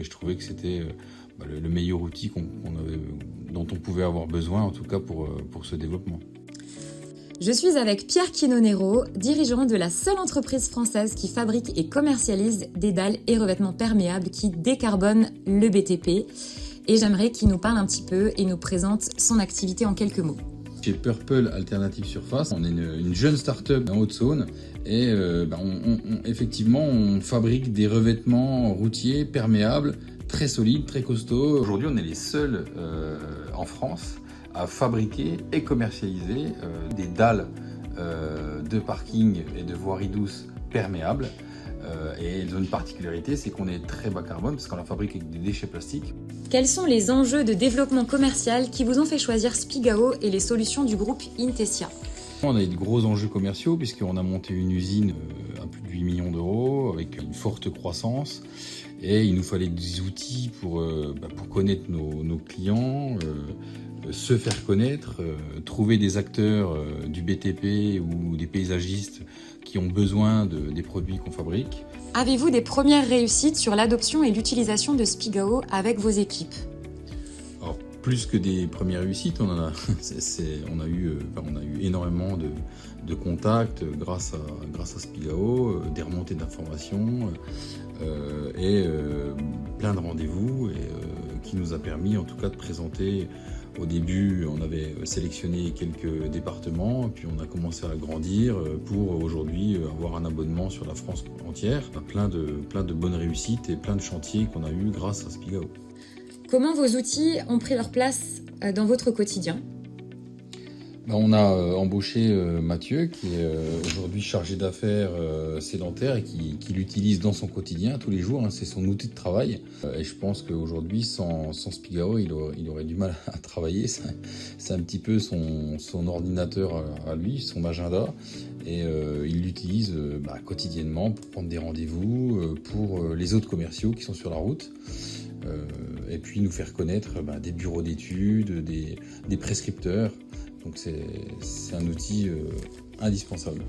je trouvais que c'était le meilleur outil dont on pouvait avoir besoin, en tout cas pour ce développement. Je suis avec Pierre Quinonero, dirigeant de la seule entreprise française qui fabrique et commercialise des dalles et revêtements perméables qui décarbonent le BTP. Et j'aimerais qu'il nous parle un petit peu et nous présente son activité en quelques mots. Chez Purple Alternative Surface, on est une jeune start-up en Haute-Saône et effectivement on fabrique des revêtements routiers perméables très solides, très costauds. Aujourd'hui on est les seuls en France à fabriquer et commercialiser des dalles de parking et de voirie douce perméables. Et une particularité, c'est qu'on est très bas carbone parce qu'on la fabrique avec des déchets plastiques. Quels sont les enjeux de développement commercial qui vous ont fait choisir Spigao et les solutions du groupe Intesia? On a eu de gros enjeux commerciaux puisqu'on a monté une usine à plus de 8 millions d'euros avec une forte croissance et il nous fallait des outils pour connaître nos clients, se faire connaître, trouver des acteurs du BTP ou des paysagistes qui ont besoin des produits qu'on fabrique. Avez-vous des premières réussites sur l'adoption et l'utilisation de Spigao avec vos équipes? Alors, plus que des premières réussites, on a eu énormément de contacts grâce à Spigao, des remontées d'informations et plein de rendez-vous qui nous a permis en tout cas de présenter. Au début, on avait sélectionné quelques départements, puis on a commencé à grandir pour aujourd'hui avoir un abonnement sur la France entière. Plein de bonnes réussites et plein de chantiers qu'on a eu grâce à Spigao. Comment vos outils ont pris leur place dans votre quotidien? On a embauché Mathieu, qui est aujourd'hui chargé d'affaires sédentaire et qui l'utilise dans son quotidien tous les jours. C'est son outil de travail. Et je pense qu'aujourd'hui, sans Spigao, il aurait du mal à travailler. C'est un petit peu son ordinateur à lui, son agenda. Et il l'utilise quotidiennement pour prendre des rendez-vous, pour les autres commerciaux qui sont sur la route. Et puis nous faire connaître des bureaux d'études, des prescripteurs. Donc c'est un outil indispensable.